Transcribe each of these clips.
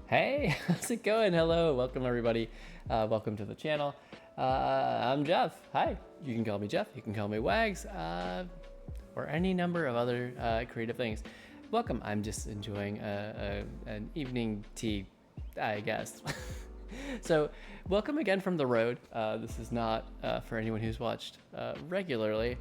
Hey, how's it going? Hello, welcome everybody. Welcome to the channel. I'm Geoff. Hi, you can call me Geoff. You can call me Wags, or any number of other creative things. Welcome. I'm just enjoying an evening tea, I guess. So, welcome again from the road. This is not for anyone who's watched regularly.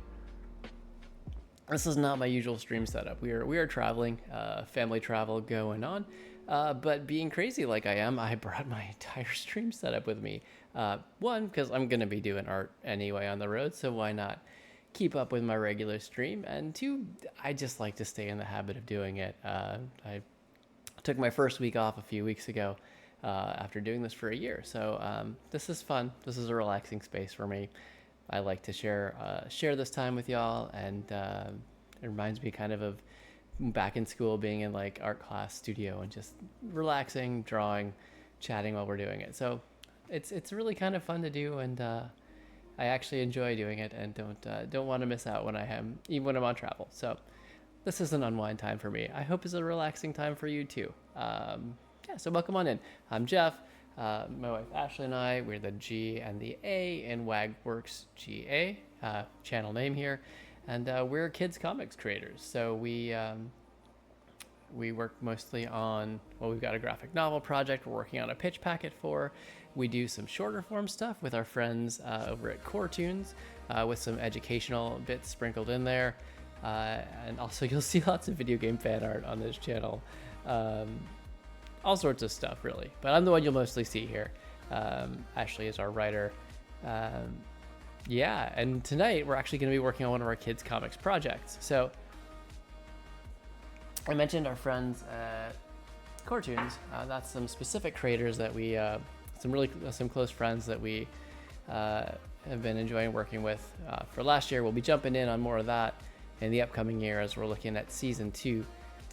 This is not my usual stream setup. We are traveling, family travel going on. But being crazy like I am, I brought my entire stream setup with me. One, because I'm going to be doing art anyway on the road, so why not keep up with my regular stream? And two, I just like to stay in the habit of doing it. I took my first week off a few weeks ago after doing this for a year, so this is fun. This is a relaxing space for me. I like to share this time with y'all, and it reminds me kind of back in school being in like art class studio and just relaxing, drawing, chatting while we're doing it. So it's really kind of fun to do, and I actually enjoy doing it, and don't want to miss out when I am, even when I'm on travel. So this is an unwind time for me. I hope it's a relaxing time for you too. Yeah, so welcome on in. I'm Geoff. My wife Ashley and I, we're the G and the A in WagWorksGA, channel name here, and we're kids comics creators. So we work mostly on, well, we've got a graphic novel project we're working on a pitch packet for. We do some shorter form stuff with our friends over at Core Toons, with some educational bits sprinkled in there, and also you'll see lots of video game fan art on this channel. All sorts of stuff, really. But I'm the one you'll mostly see here. Ashley is our writer. Yeah, and tonight we're actually going to be working on one of our kids' comics projects. So I mentioned our friends at Core Toons. That's some specific creators that we, some close friends that we have been enjoying working with for last year. We'll be jumping in on more of that in the upcoming year as we're looking at season 2.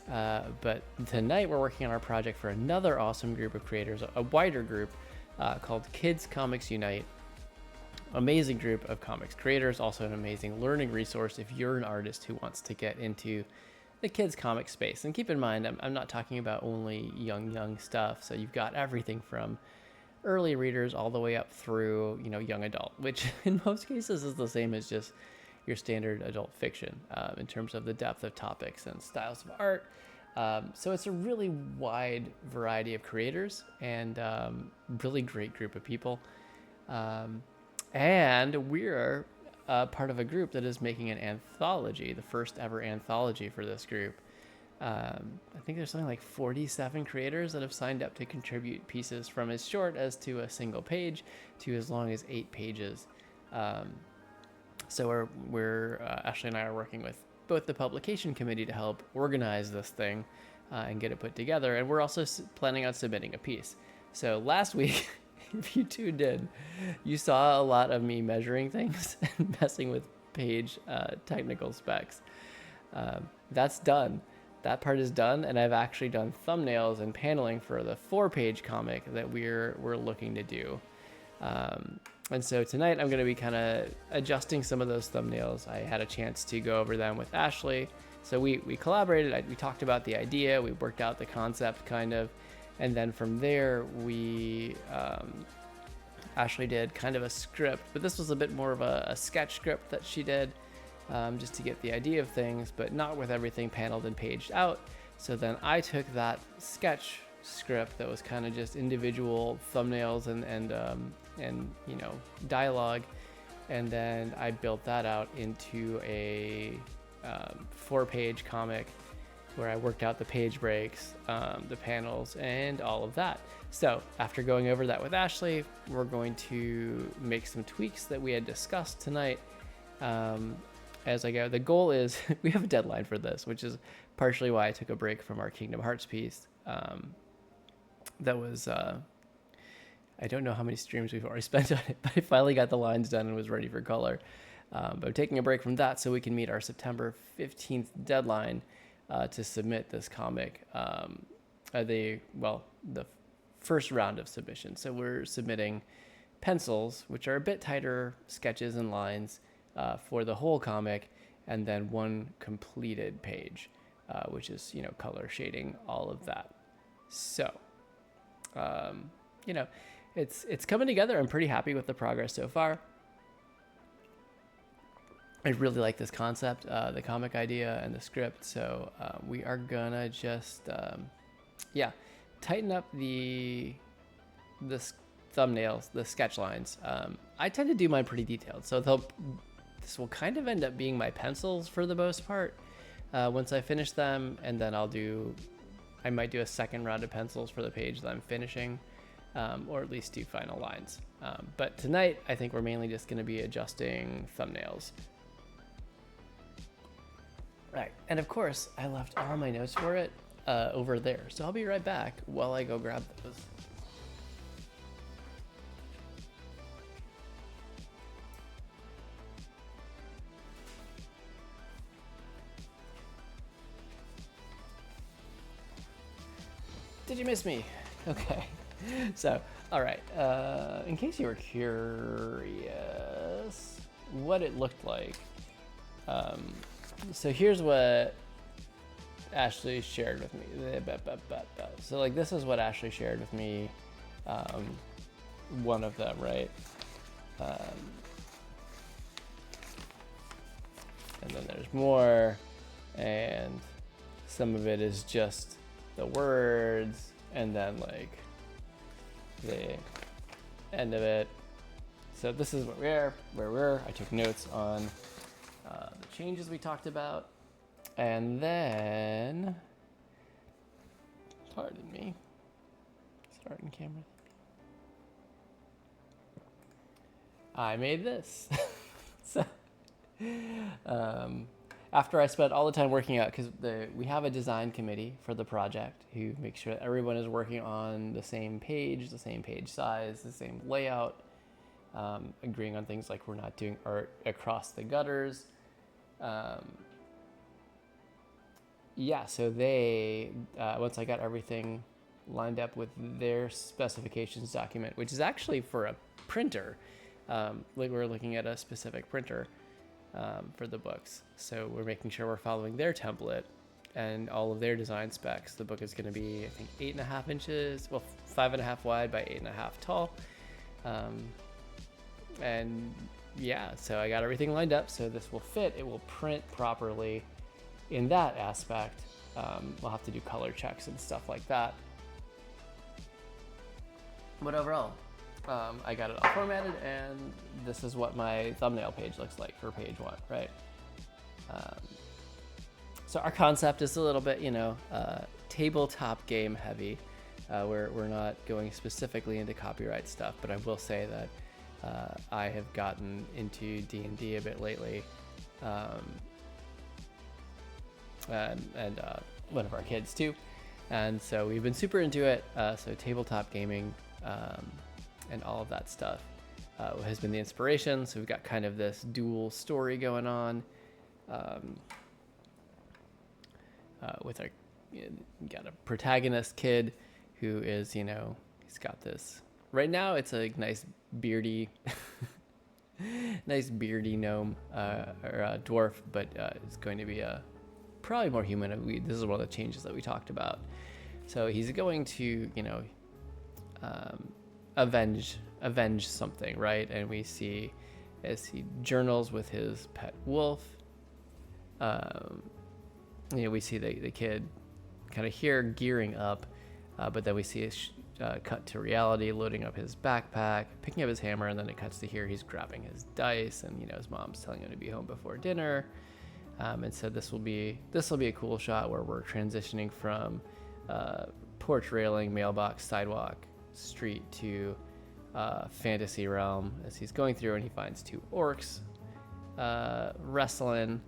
But tonight we're working on our project for another awesome group of creators, a wider group called Kids Comics Unite. Amazing group of comics creators, also an amazing learning resource if you're an artist who wants to get into the kids comic space. And keep in mind, I'm not talking about only young stuff. So you've got everything from early readers all the way up through, young adult, which in most cases is the same as just your standard adult fiction in terms of the depth of topics and styles of art. So it's a really wide variety of creators and really great group of people. And we're part of a group that is making an anthology, the first ever anthology for this group. I think there's something like 47 creators that have signed up to contribute pieces from as short as to a single page to as long as 8 pages. So we're Ashley and I are working with both the publication committee to help organize this thing and get it put together. And we're also planning on submitting a piece. So last week, if you tuned in, you saw a lot of me measuring things and messing with page technical specs. That's done. That part is done, and I've actually done thumbnails and paneling for the 4-page comic that we're looking to do. And so tonight I'm going to be kind of adjusting some of those thumbnails. I had a chance to go over them with Ashley. So we collaborated, we talked about the idea, we worked out the concept kind of, and then from there we, Ashley did kind of a script, but this was a bit more of a sketch script that she did, just to get the idea of things, but not with everything paneled and paged out. So then I took that sketch script that was kind of just individual thumbnails and dialogue, and then I built that out into a 4-page comic where I worked out the page breaks, the panels, and all of that. So after going over that with Ashley, we're going to make some tweaks that we had discussed tonight as I go. The goal is we have a deadline for this, which is partially why I took a break from our Kingdom Hearts piece. That was I don't know how many streams we've already spent on it, but I finally got the lines done and was ready for color. But I'm taking a break from that so we can meet our September 15th deadline to submit this comic. The first round of submissions. So we're submitting pencils, which are a bit tighter sketches and lines for the whole comic, and then one completed page, which is, color shading, all of that. So you know, it's coming together. I'm pretty happy with the progress so far. I really like this concept, the comic idea and the script. So we are gonna just, tighten up the thumbnails, the sketch lines. I tend to do mine pretty detailed, so this will kind of end up being my pencils for the most part. Once I finish them, and then I might do a second round of pencils for the page that I'm finishing, or at least do final lines. But tonight, I think we're mainly just going to be adjusting thumbnails. Right, and of course, I left all my notes for it over there, so I'll be right back while I go grab those. Did you miss me? Okay. So, all right. In case you were curious what it looked like, so here's what Ashley shared with me. So, like, this is what Ashley shared with me. One of them, right? And then there's more, and some of it is just the words, and then like the end of it. So this is where we're. I took notes on the changes we talked about, and then, pardon me, starting camera. I made this. So after I spent all the time working out, because we have a design committee for the project who makes sure that everyone is working on the same page size, the same layout, agreeing on things like we're not doing art across the gutters. So they, once I got everything lined up with their specifications document, which is actually for a printer, like we're looking at a specific printer for the books. So we're making sure we're following their template and all of their design specs. The book is going to be, I think, 8.5 inches, 5.5 wide by 8.5 tall. So I got everything lined up. So this will fit. It will print properly in that aspect. We'll have to do color checks and stuff like that. But overall, I got it all formatted, and this is what my thumbnail page looks like for page 1, right? So our concept is a little bit, tabletop game heavy. We're not going specifically into copyright stuff, but I will say that I have gotten into D&D a bit lately, and one of our kids too, and so we've been super into it. So tabletop gaming and all of that stuff has been the inspiration. So we've got kind of this dual story going on with our, got a protagonist kid who is, he's got this, right now it's a nice beardy gnome or a dwarf, but it's going to be probably more human. This is one of the changes that we talked about. So he's going to, avenge something, right? And we see as he journals with his pet wolf, we see the kid kind of here gearing up, but then we see a cut to reality, loading up his backpack, picking up his hammer, and then it cuts to here he's grabbing his dice, and his mom's telling him to be home before dinner. And so this will be a cool shot where we're transitioning from porch railing, mailbox, sidewalk, street to fantasy realm as he's going through, and he finds 2 orcs wrestling,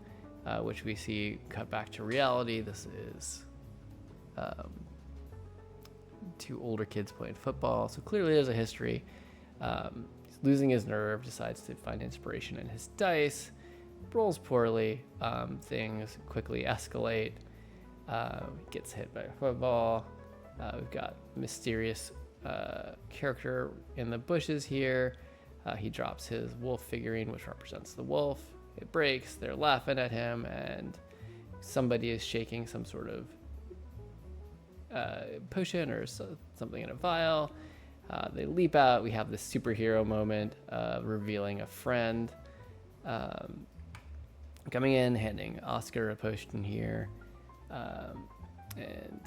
which we see cut back to reality. This is 2 older kids playing football, so clearly there's a history. He's losing his nerve, decides to find inspiration in his dice, rolls poorly, things quickly escalate, gets hit by a football. We've got mysterious character in the bushes here. He drops his wolf figurine, which represents the wolf. It breaks, they're laughing at him, and somebody is shaking some sort of potion or something in a vial. They leap out. We have this superhero moment revealing a friend. Coming in, handing Oscar a potion here. And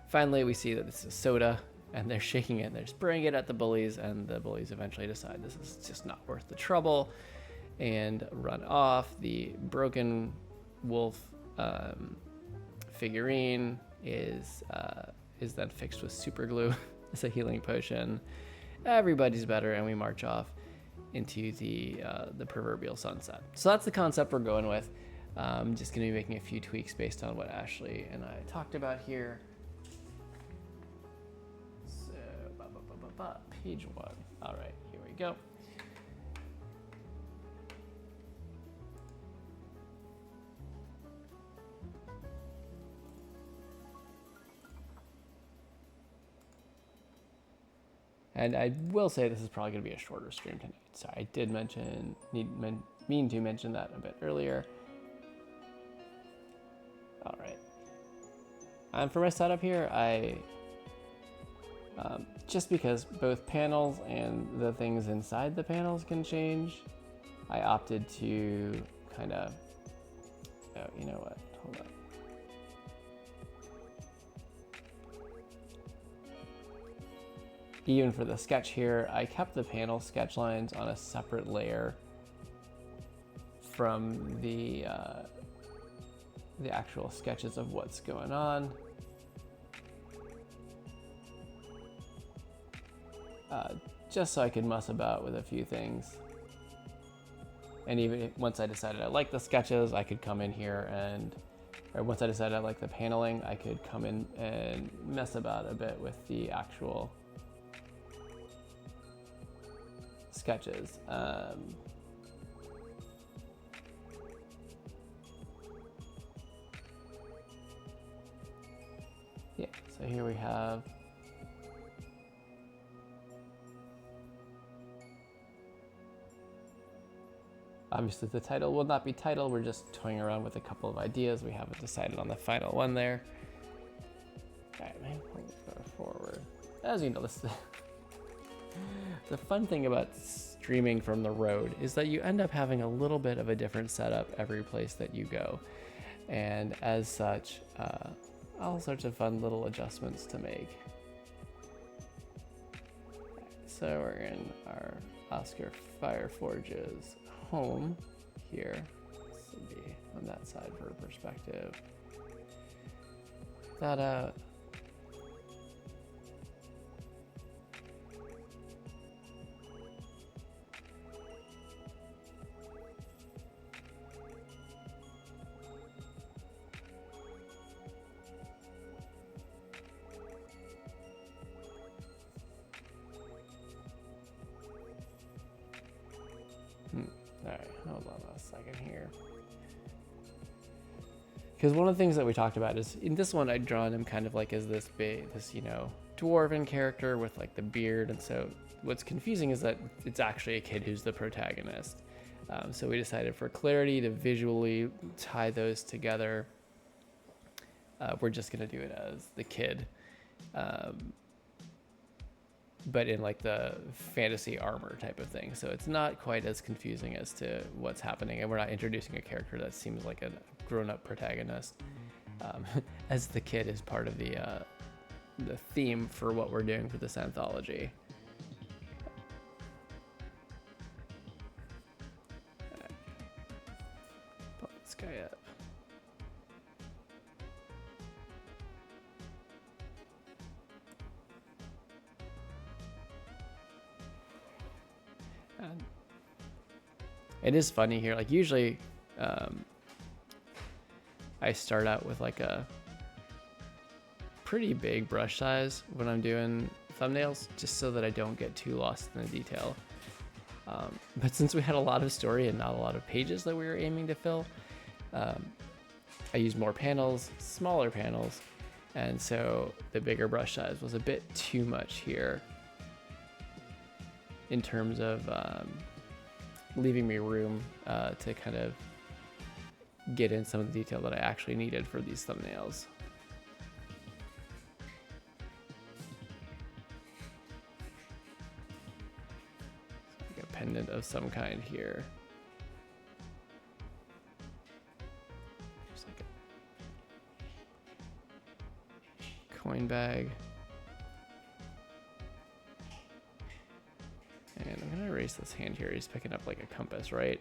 finally we see that this is soda, and they're shaking it, they're spraying it at the bullies, and the bullies eventually decide this is just not worth the trouble and run off. The broken wolf figurine is then fixed with super glue. It's a healing potion. Everybody's better, and we march off into the proverbial sunset. So that's the concept we're going with. I'm just going to be making a few tweaks based on what Ashley and I talked about here. So, page 1. All right, here we go. And I will say this is probably going to be a shorter stream tonight. Sorry, I did mean to mention that a bit earlier. All right. For my setup here, just because both panels and the things inside the panels can change, I opted to kind of, oh, you know what, hold on. Even for the sketch here, I kept the panel sketch lines on a separate layer from the actual sketches of what's going on. Just so I could muss about with a few things. And even once I decided I liked the sketches, I could come in here or once I decided I liked the paneling, I could come in and mess about a bit with the actual sketches. Yeah, so here we have obviously the title will not be title, we're just toying around with a couple of ideas. We haven't decided on the final one there. All right, man, let's go forward. As you know, the fun thing about streaming from the road is that you end up having a little bit of a different setup every place that you go. And as such, all sorts of fun little adjustments to make. So we're in our Oscar Fireforge's home here. This will be on that side for perspective. That out. All right, hold on a second here. Because one of the things that we talked about is in this one, I'd drawn him kind of like as this big, dwarven character with like the beard. And so what's confusing is that it's actually a kid who's the protagonist. So we decided for clarity to visually tie those together. We're just going to do it as the kid. But in like the fantasy armor type of thing. So it's not quite as confusing as to what's happening. And we're not introducing a character that seems like a grown-up protagonist, as the kid is part of the theme for what we're doing for this anthology. Right. Pop this guy up. And it is funny here, like usually I start out with like a pretty big brush size when I'm doing thumbnails, just so that I don't get too lost in the detail. But since we had a lot of story and not a lot of pages that we were aiming to fill, I used more panels, smaller panels, and so the bigger brush size was a bit too much here in terms of leaving me room to kind of get in some of the detail that I actually needed for these thumbnails. pendant of some kind here. Just like a coin bag. And I'm gonna erase this hand here. He's picking up like a compass, right?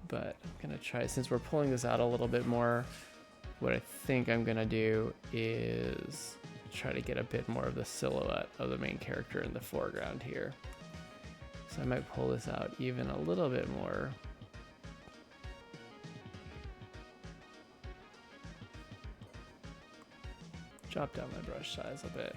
But I'm gonna try, since we're pulling this out a little bit more, what I think I'm gonna do is try to get a bit more of the silhouette of the main character in the foreground here. So I might pull this out even a little bit more. Drop down my brush size a bit.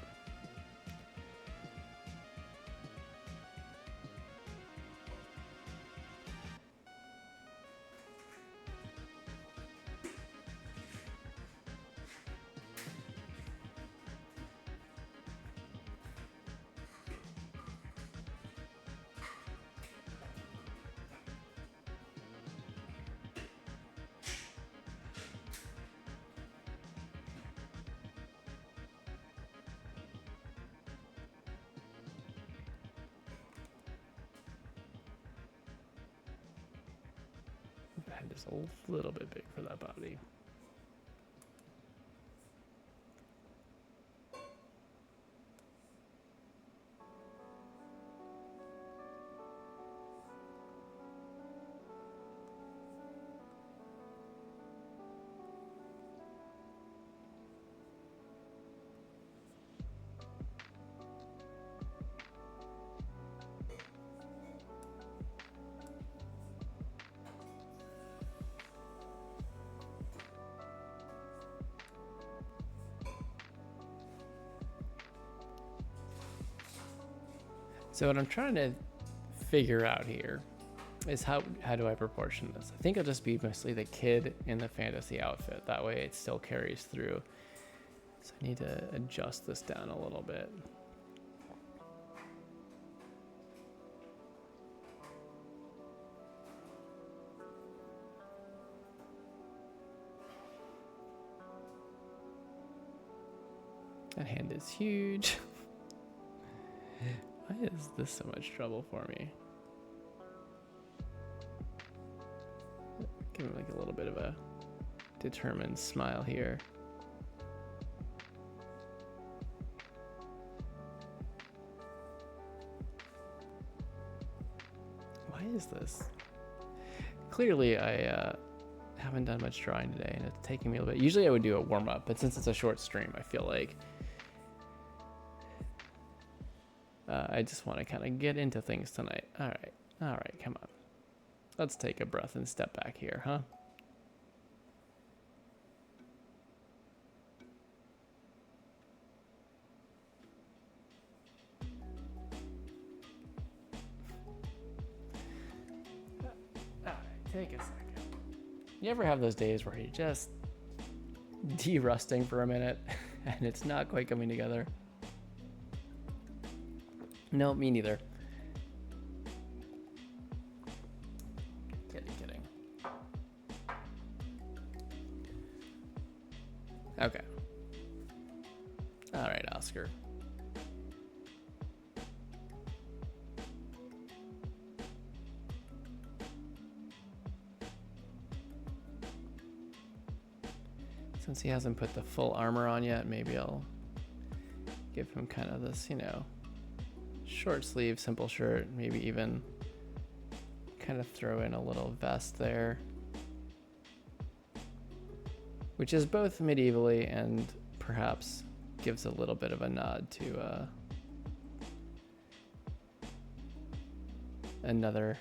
The head is a little bit big for that body. So what I'm trying to figure out here is how do I proportion this? I think it'll just be mostly the kid in the fantasy outfit. That way it still carries through. So I need to adjust this down a little bit. That hand is huge. Why is this so much trouble for me? Give him like a little bit of a determined smile here. Why is this? Clearly I haven't done much drawing today and it's taking me a little bit. Usually I would do a warm-up, but since it's a short stream, I feel like I just want to kind of get into things tonight. All right, come on. Let's take a breath and step back here, huh? All right, take a second. You ever have those days where you're just de-rusting for a minute and it's not quite coming together? No, me neither. Kidding. Okay. All right, Oscar. Since he hasn't put the full armor on yet, maybe I'll give him kind of this, short sleeve, simple shirt, maybe even kind of throw in a little vest there, which is both medievally and perhaps gives a little bit of a nod to another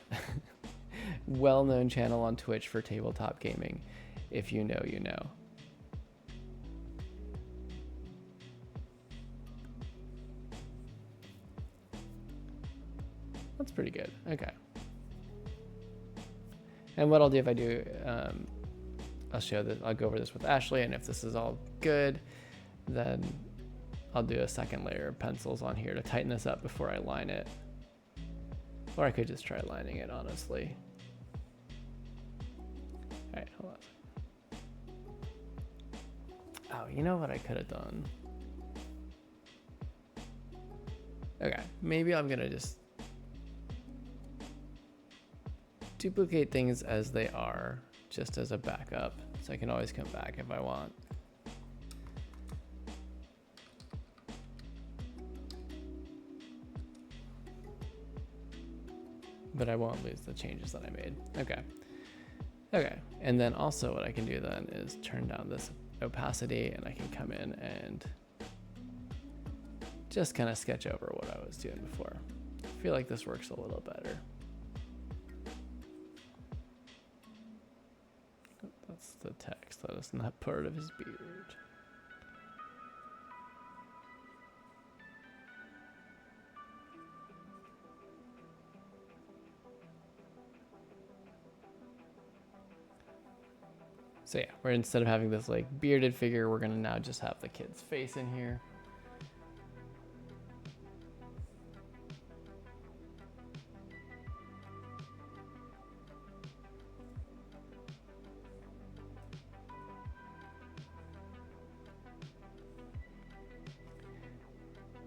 well-known channel on Twitch for tabletop gaming. If you know, you know. That's pretty good. Okay. And what I'll do if I do, I'll show that. I'll go over this with Ashley, and if this is all good, then I'll do a second layer of pencils on here to tighten this up before I line it. Or I could just try lining it, honestly. All right, hold on. Oh, you know what I could have done? Okay, maybe I'm gonna just duplicate things as they are, just as a backup, so I can always come back if I want. But I won't lose the changes that I made. Okay. Okay, and then also what I can do then is turn down this opacity, and I can come in and just kind of sketch over what I was doing before. I feel like this works a little better. That's the text, that is not part of his beard. So yeah, we're, instead of having this like bearded figure, we're gonna now just have the kid's face in here.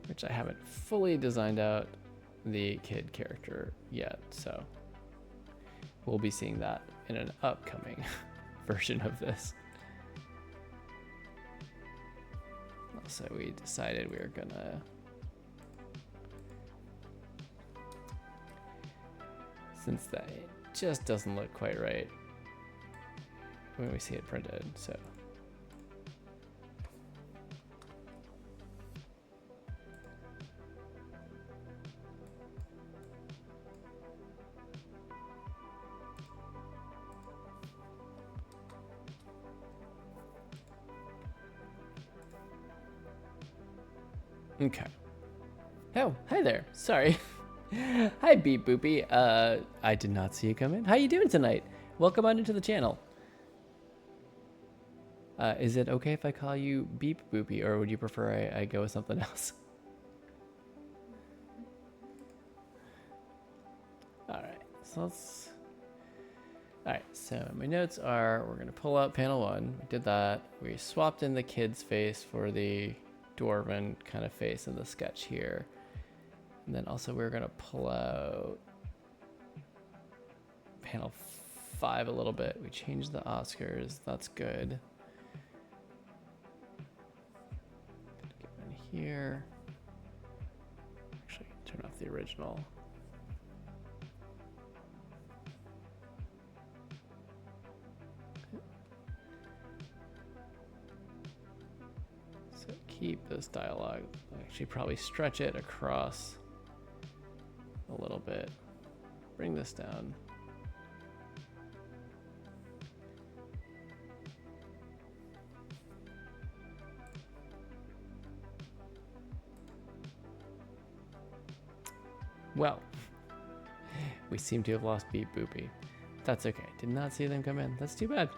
Which I haven't fully designed out the kid character yet, so we'll be seeing that in an upcoming version of this. Also, we decided we were gonna, since that just doesn't look quite right when we see it printed, so. Okay. Oh, hi there. Sorry. Hi, Beep Boopy. I did not see you come in. How you doing tonight? Welcome on into the channel. Is it okay if I call you Beep Boopy, or would you prefer I go with something else? All right. So let's. All right. So my notes are: we're gonna pull out panel 1. We did that. We swapped in the kid's face for the dwarven kind of face in the sketch here, and then also we're gonna pull out panel 5 a little bit. We changed the Oscars, that's good. Get in here, actually turn off the original. Keep this dialogue, actually probably stretch it across a little bit. Bring this down. Well, we seem to have lost Beep Boopy. That's okay, did not see them come in. That's too bad.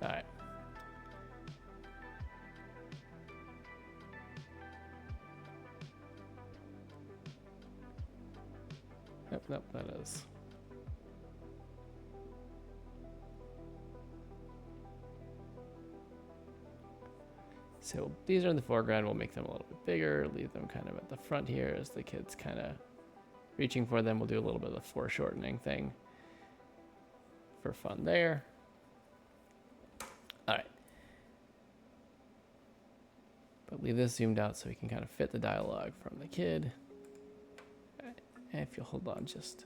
All right. Nope, that is. So these are in the foreground. We'll make them a little bit bigger, leave them kind of at the front here as the kid's kind of reaching for them. We'll do a little bit of the foreshortening thing for fun there. All right. But leave this zoomed out so we can kind of fit the dialogue from the kid. Okay. And if you'll hold on just.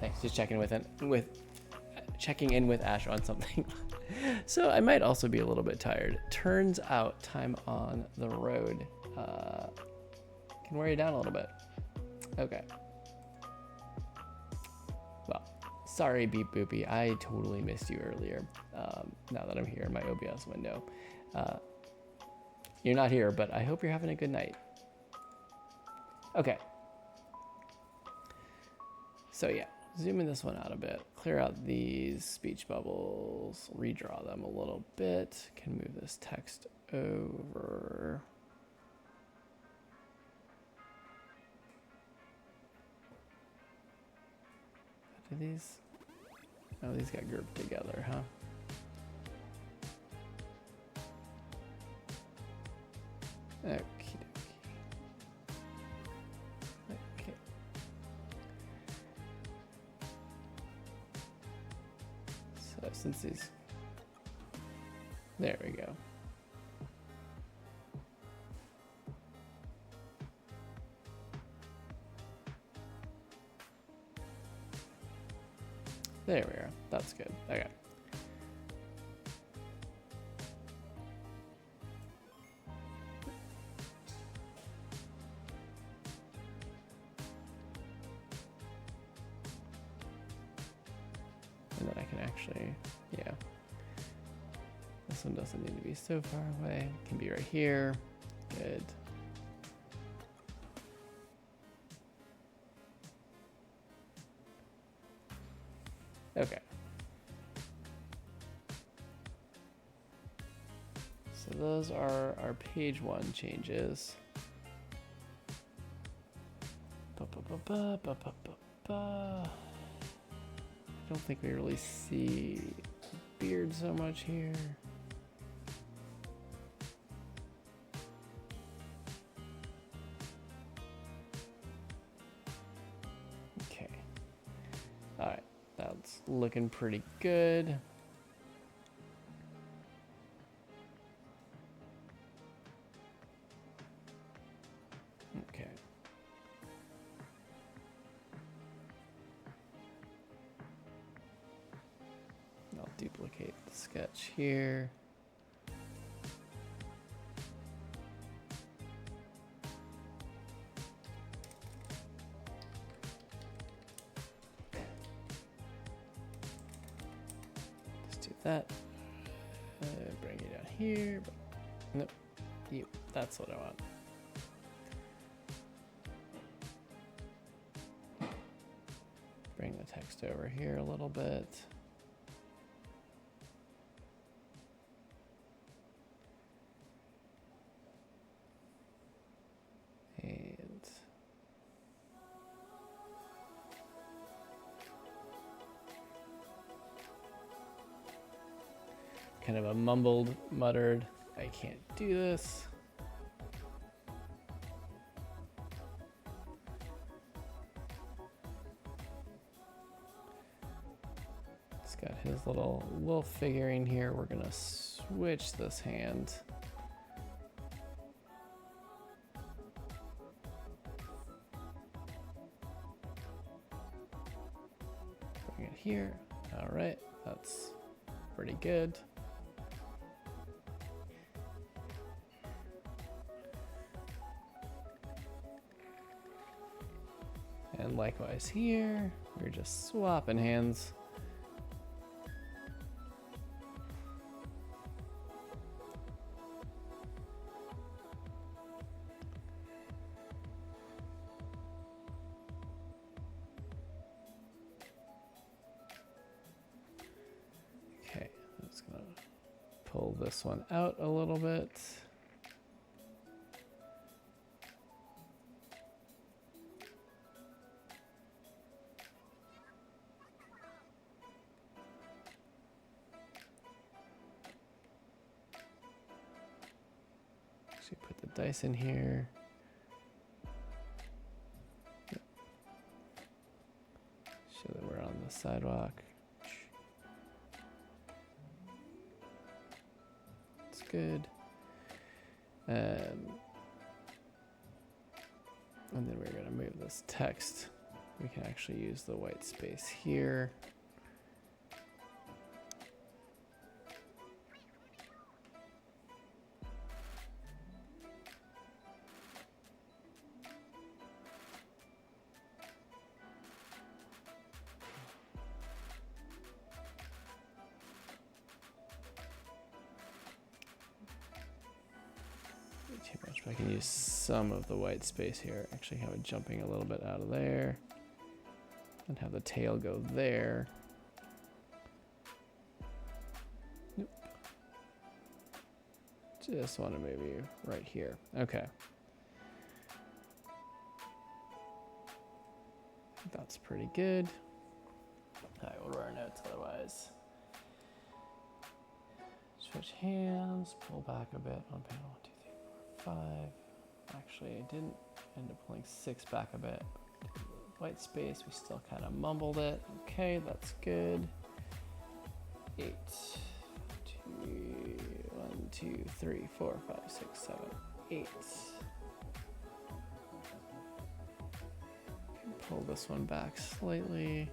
Thanks. Just checking in with Ash on something. So I might also be a little bit tired. Turns out time on the road can wear you down a little bit. Okay. Well, sorry, Beep Boopy. I totally missed you earlier. Now that I'm here in my OBS window. You're not here, but I hope you're having a good night. Okay. So yeah, zooming this one out a bit. Clear out these speech bubbles. Redraw them a little bit. Can move this text over. Do these? Oh, these got grouped together, huh? Okie dokie. Okay. So since these, there we go. There we are. That's good. Okay. And then I can actually, yeah. This one doesn't need to be so far away. It can be right here. Good. Okay. So those are our page one changes. I don't think we really see beard so much here. Okay. All right. That's looking pretty good. Okay. I'll duplicate the sketch here. That bring it down here, but nope, you, that's what I want. Bring the text over here a little bit. And kind of a mumbled, muttered, I can't do this. It's got his little wolf figurine here. We're gonna switch this hand. Bring it here. All right, that's pretty good. And likewise here, we're just swapping hands. Okay, I'm just gonna pull this one out a little bit. Put the dice in here. Show that we're on the sidewalk. It's good. And then we're gonna move this text we can actually use the white space here. Too much, but I can use some of the white space here. Actually have it jumping a little bit out of there and have the tail go there. Nope. Just want to maybe right here. Okay. That's pretty good. All right, what are our notes otherwise? Switch hands, pull back a bit on panel 1, 2, 3, 4, 5. Actually, I didn't end up pulling 6 back a bit. White space, we still kind of mumbled it. Okay, that's good. 8, 2, 1, 2, 3, 4, 5, 6, 7, 8. Pull this one back slightly.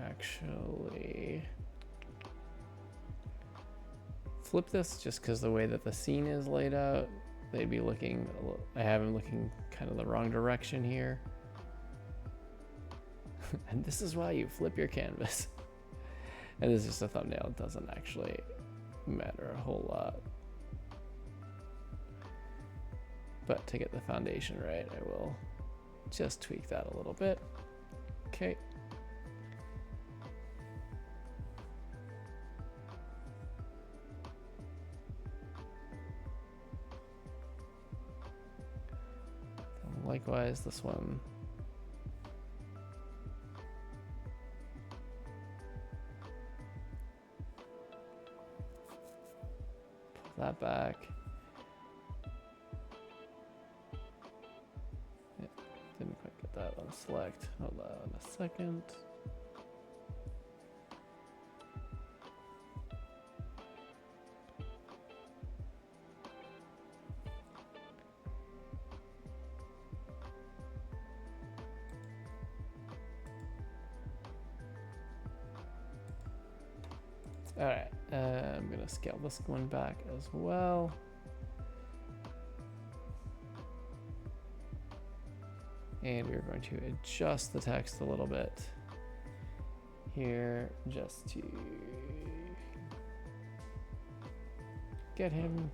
Actually flip this just because the way that the scene is laid out, they'd be looking, I have them looking kind of the wrong direction here. And this is why you flip your canvas. And this is just a thumbnail, it doesn't actually matter a whole lot. But to get the foundation right, I will just tweak that a little bit. Okay. Likewise, this one. Pull that back. Yeah, didn't quite get that on select. Hold on a second. All right, I'm gonna scale this one back as well. And we're going to adjust the text a little bit here just to get him.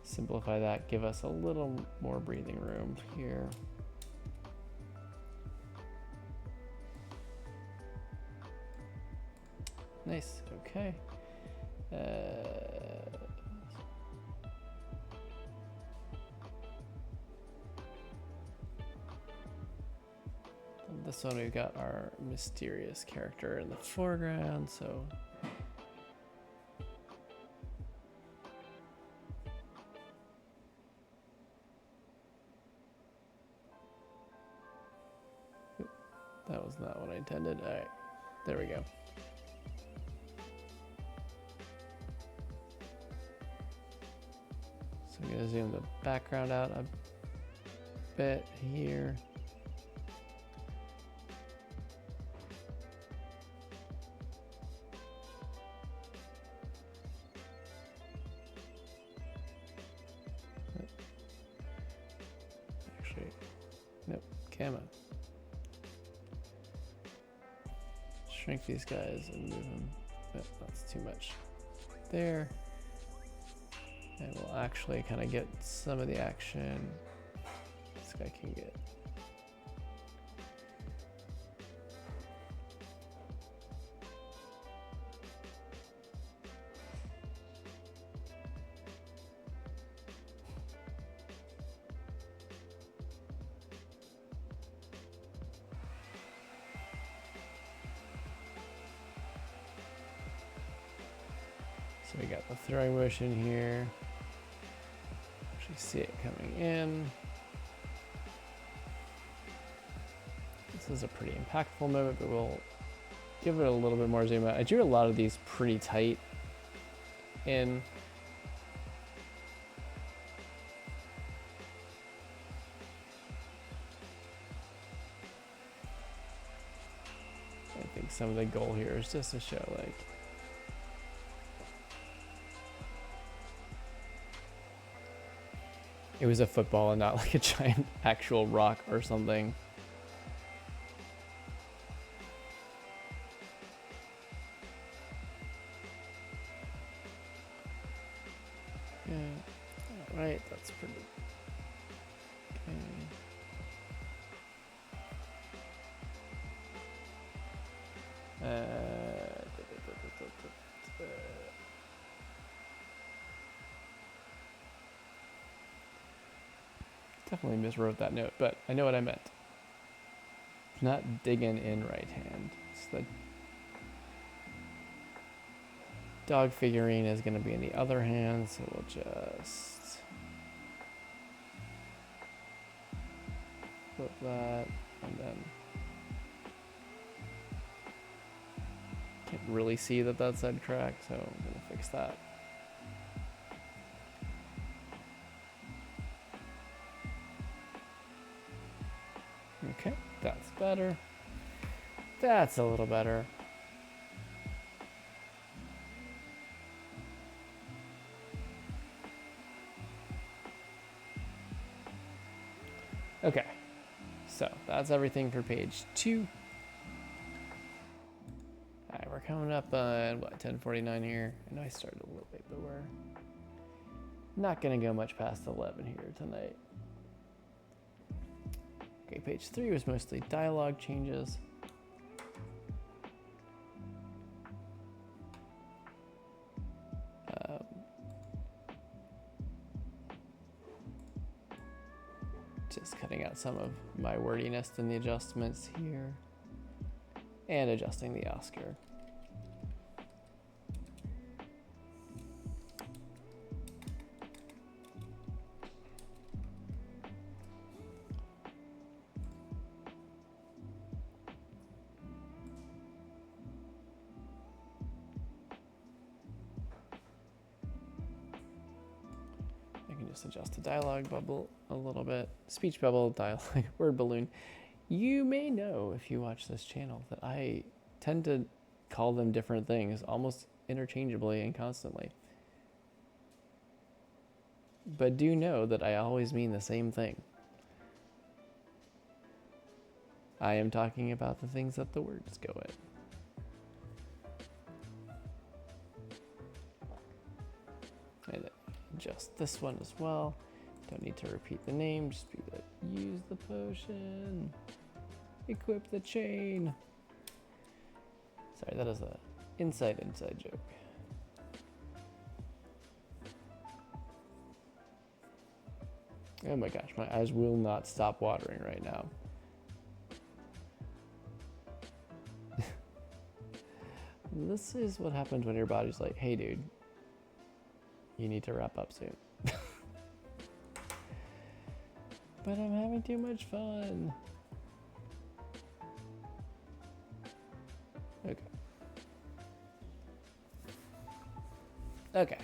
Simplify that, give us a little more breathing room here. Nice, okay. This one we've got our mysterious character in the foreground, so that was not what I intended. All right, there we go. So I'm gonna zoom the background out a bit here. Actually, nope, camera. Shrink these guys and move them. Nope, that's too much. There. And we'll actually kind of get some of the action this guy can get. So we got the throwing motion here. Actually see it coming in. This is a pretty impactful moment, but we'll give it a little bit more zoom out. I drew a lot of these pretty tight in. I think some of the goal here is just to show like it was a football and not like a giant actual rock or something. Yeah, all right, that's pretty okay. Definitely miswrote that note, but I know what I meant. Not digging in right hand. It's the dog figurine is going to be in the other hand, so we'll just flip that, and then can't really see that that's head crack, so I'm going to fix that. Okay, that's better. That's a little better. Okay, so that's everything for page 2. All right, we're coming up on what, 10:49 here. I know I started a little late, but we're not gonna go much past 11 here tonight. Okay, page 3 was mostly dialogue changes. Just cutting out some of my wordiness in the adjustments here and adjusting the Oscar. Adjust the dialogue bubble a little bit. Speech bubble, dialogue, word balloon. You may know if you watch this channel that I tend to call them different things almost interchangeably and constantly. But do know that I always mean the same thing. I am talking about the things that the words go in. And adjust this one as well. Don't need to repeat the name, just be that use the potion, equip the chain. Sorry, that is a inside joke. Oh my gosh, my eyes will not stop watering right now. This is what happens when your body's like, hey dude, you need to wrap up soon. But I'm having too much fun. Okay. Okay.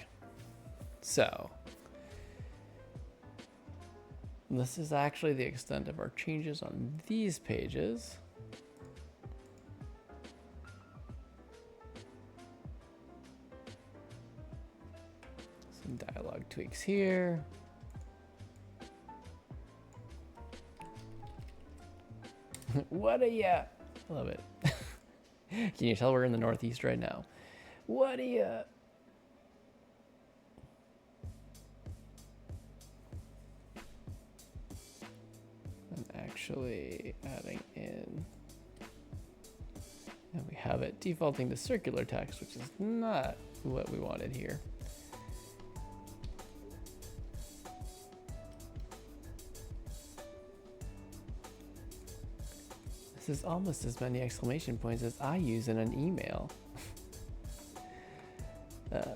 So, this is actually the extent of our changes on these pages. Some dialogue tweaks here. What a ya? Love it. Can you tell we're in the Northeast right now? What a ya? I'm actually adding in, and we have it defaulting to circular text, which is not what we wanted here. This is almost as many exclamation points as I use in an email. Bubble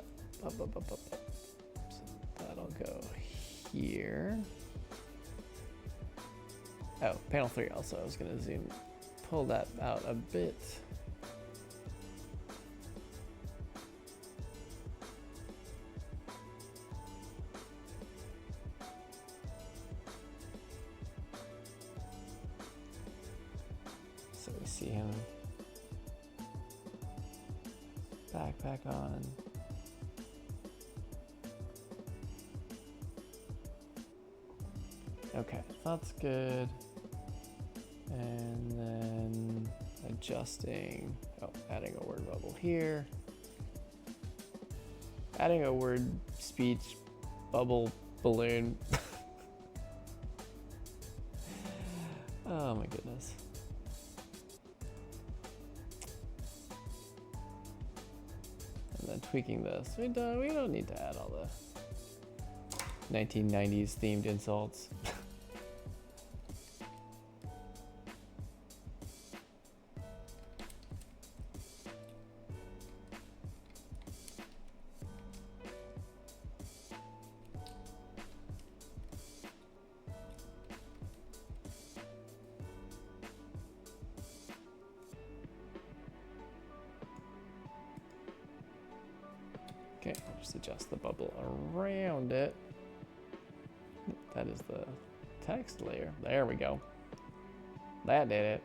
Oh, panel 3 also. I was gonna pull that out a bit. So we see him backpack on. Okay, that's good. And then adjusting, adding a word bubble here. Adding a word speech bubble balloon. Oh my goodness. And then tweaking this. We don't need to add all the 1990s themed insults. Okay, I'll just adjust the bubble around it. That is the text layer. There we go. That did it.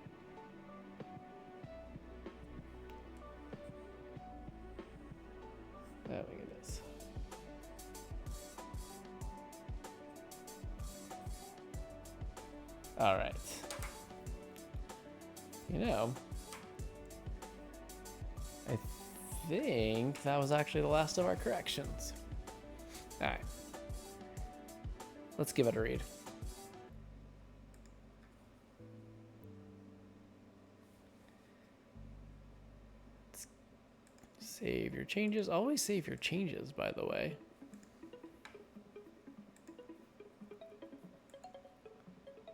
There we go. This. All right. You know, I think that was actually the last of our corrections. All right. Let's give it a read. Let's save your changes. Always save your changes, by the way.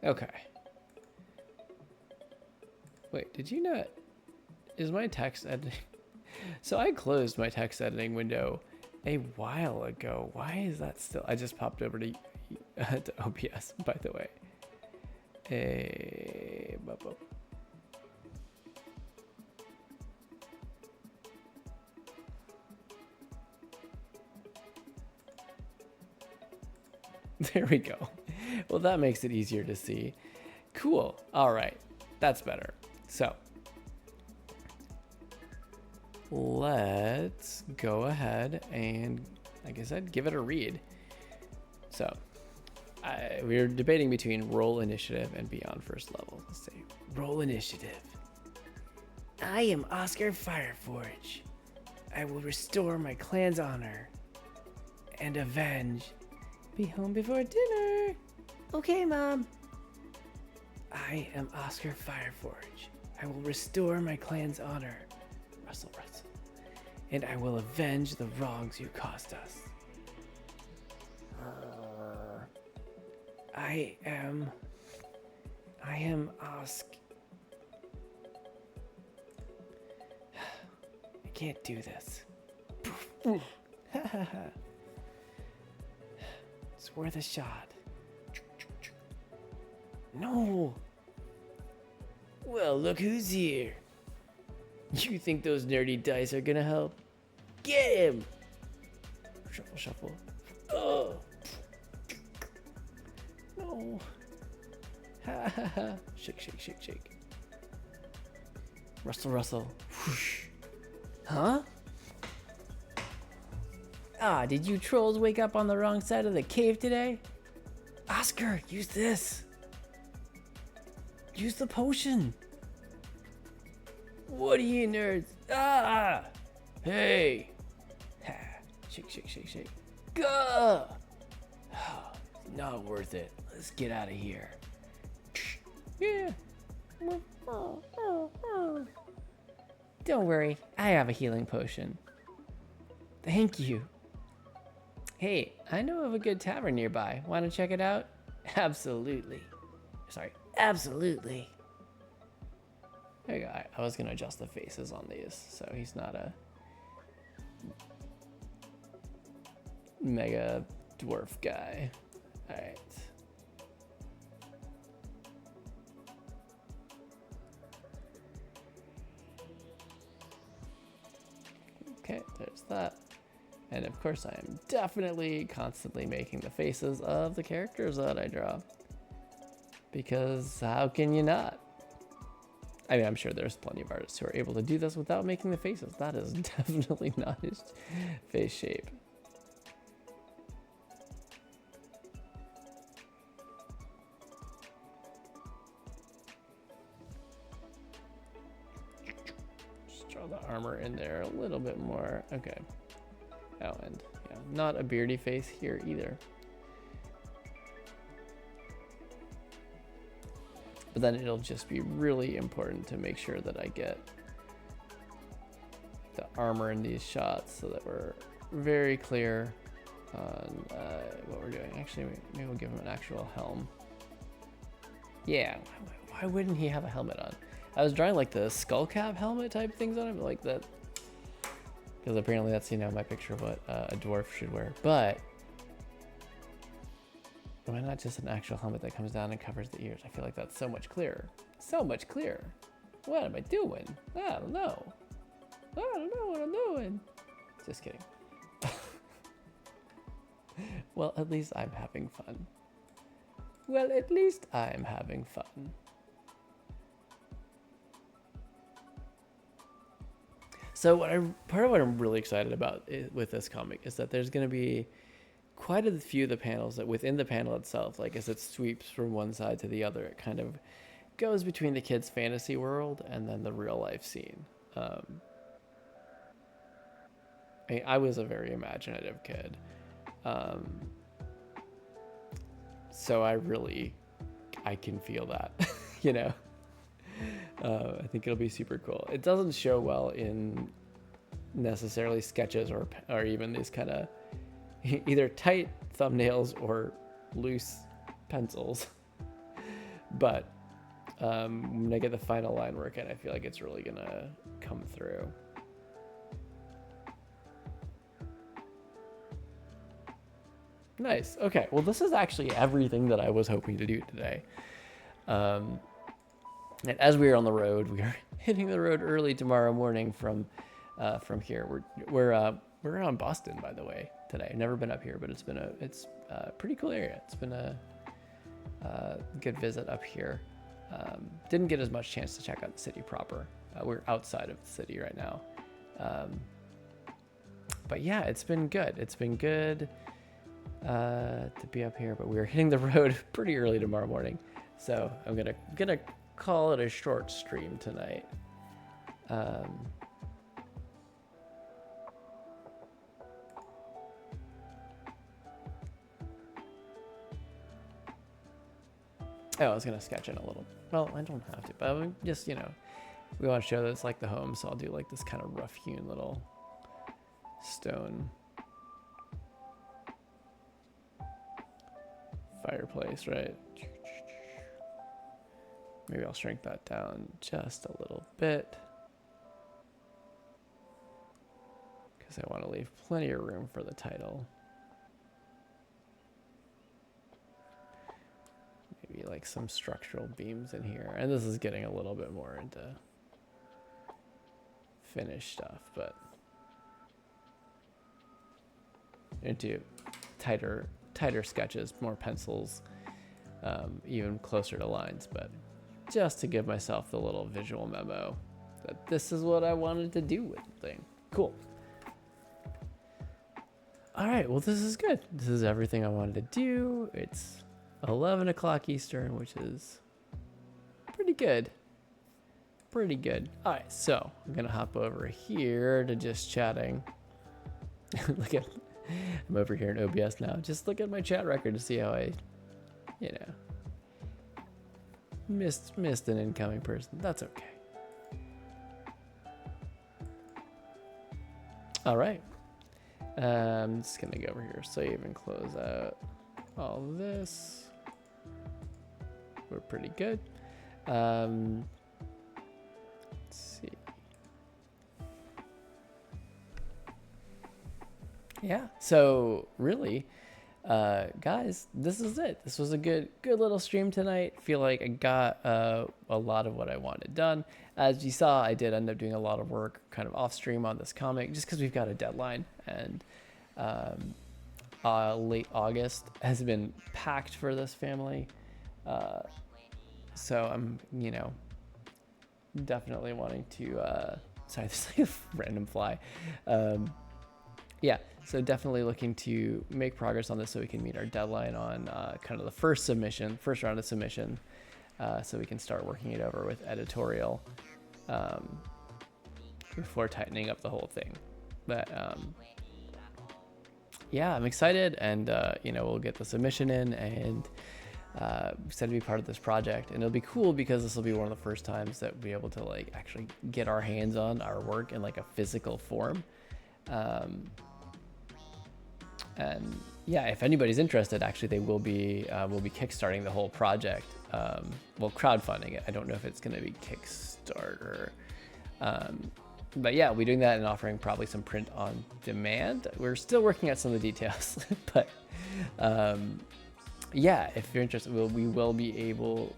Okay. Wait, did you not? Is my text editing? So I closed my text editing window a while ago. Why is that still? I just popped over to OBS, by the way. There we go. Well, that makes it easier to see. Cool. All right. That's better. So let's go ahead and, like I said, give it a read. So we were debating between roll initiative and beyond first level. Let's see. Roll initiative. I am Oscar Fireforge. I will restore my clan's honor and avenge. Be home before dinner. Okay, Mom. I am Oscar Fireforge. I will restore my clan's honor. Rustle, rustle. And I will avenge the wrongs you caused us. I am Oscar. I can't do this. It's worth a shot. No. Well, look who's here. You think those nerdy dice are gonna help? Get him! Shuffle, shuffle. Oh. No. Ha ha ha. Shake, shake, shake, shake. Rustle, rustle. Whoosh. Huh? Ah, did you trolls wake up on the wrong side of the cave today? Oscar, use this. Use the potion. What are you nerds? Ah! Hey! Ha. Shake, shake, shake, shake. Gah! Not worth it. Let's get out of here. Yeah. Don't worry, I have a healing potion. Thank you. Hey, I know of a good tavern nearby. Want to check it out? Absolutely. Sorry, absolutely. There you go. I was going to adjust the faces on these, so he's not a mega dwarf guy. All right. that. And of course, I am definitely constantly making the faces of the characters that I draw. Because how can you not? I mean, I'm sure there's plenty of artists who are able to do this without making the faces. That is definitely not his face shape. Just draw the armor in there a little bit more. Okay. Oh, and yeah, not a beardy face here either. But then it'll just be really important to make sure that I get the armor in these shots so that we're very clear on what we're doing. Actually, maybe we'll give him an actual helm. Yeah, why wouldn't he have a helmet on? I was drawing like the skull cap helmet type things on him, like that. Because apparently that's, you know, my picture of what a dwarf should wear. But why not just an actual helmet that comes down and covers the ears? I feel like that's so much clearer. So much clearer. What am I doing? I don't know. I don't know what I'm doing. Just kidding. Well, at least I'm having fun. Well, at least I'm having fun. So part of what I'm really excited about with this comic is that there's going to be quite a few of the panels that within the panel itself, like as it sweeps from one side to the other, it kind of goes between the kids' fantasy world and then the real life scene. I was a very imaginative kid. So I can feel that, you know. I think it'll be super cool. It doesn't show well in necessarily sketches or even these kind of either tight thumbnails or loose pencils. But when I get the final line work in, I feel like it's really gonna come through. Nice. Okay. Well, this is actually everything that I was hoping to do today. And as we are on the road, we are hitting the road early tomorrow morning from here. We're around Boston, by the way, today. I've never been up here, but it's a pretty cool area. It's been a good visit up here. Didn't get as much chance to check out the city proper. We're outside of the city right now. But yeah, it's been good. It's been good to be up here, but we're hitting the road pretty early tomorrow morning. So I'm gonna call it a short stream tonight. I was gonna sketch in a little. Well, I don't have to, but just, you know, we want to show that it's like the home, so I'll do like this kind of rough-hewn little stone fireplace, right? Maybe I'll shrink that down just a little bit because I want to leave plenty of room for the title. Maybe like some structural beams in here. And this is getting a little bit more into finished stuff, but into tighter sketches, more pencils, even closer to lines, but just to give myself the little visual memo that this is what I wanted to do with the thing. Cool. All right, well, this is good. This is everything I wanted to do. It's 11 o'clock Eastern, which is pretty good. Pretty good. All right, so I'm going to hop over here to just chatting. I'm over here in OBS now. Just look at my chat record to see how I, you know, missed an incoming person. That's okay. All right. I'm just going to go over here, save and close out all this. We're pretty good. Let's see. Yeah, so really, guys, this is it. This was a good little stream tonight. Feel like I got a lot of what I wanted done. As you saw, I did end up doing a lot of work kind of off stream on this comic, just because we've got a deadline, and late August has been packed for this family. So I'm, definitely wanting to. Sorry, there's like a random fly. Yeah, so definitely looking to make progress on this so we can meet our deadline on kind of the first round of submission, so we can start working it over with editorial before tightening up the whole thing. But yeah, I'm excited, and we'll get the submission in, and excited to be part of this project. And it'll be cool because this will be one of the first times that we'll be able to like actually get our hands on our work in like a physical form. And yeah, if anybody's interested, actually they will be we'll be kickstarting the whole project, crowdfunding it. I don't know if it's going to be Kickstarter, but yeah, we'll be doing that and offering probably some print on demand. We're still working out some of the details, but yeah, if you're interested, we will be able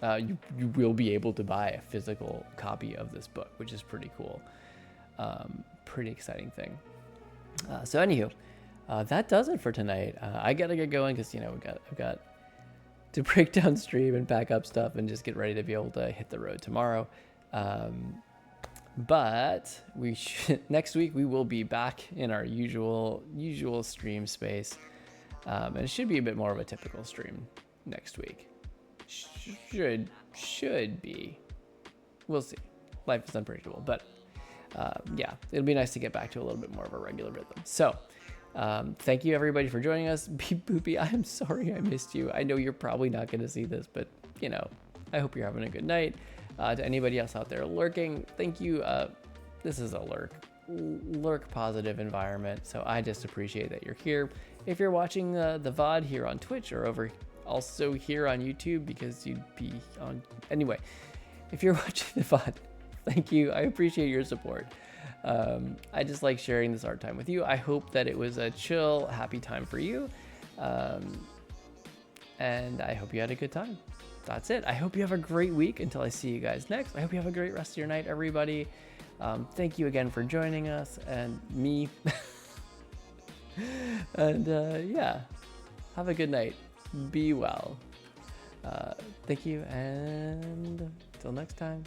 you will be able to buy a physical copy of this book, which is pretty cool. Pretty exciting thing. So anywho, that does it for tonight. I gotta get going because I've got to break down stream and pack up stuff and just get ready to be able to hit the road tomorrow. But next week we will be back in our usual stream space, and it should be a bit more of a typical stream next week. Should be. We'll see. Life is unpredictable, but. Yeah, it'll be nice to get back to a little bit more of a regular rhythm. So, thank you everybody for joining us. Beep Boopy, I'm sorry I missed you. I know you're probably not going to see this, but I hope you're having a good night. To anybody else out there lurking, thank you. This is a lurk positive environment, so I just appreciate that you're here. If you're watching the VOD here on Twitch or also here on YouTube, because you'd be on anyway. If you're watching the VOD, thank you. I appreciate your support. I just like sharing this art time with you. I hope that it was a chill, happy time for you. And I hope you had a good time. That's it. I hope you have a great week until I see you guys next. I hope you have a great rest of your night, everybody. Thank you again for joining us and me. And yeah, have a good night. Be well. Thank you, and until next time.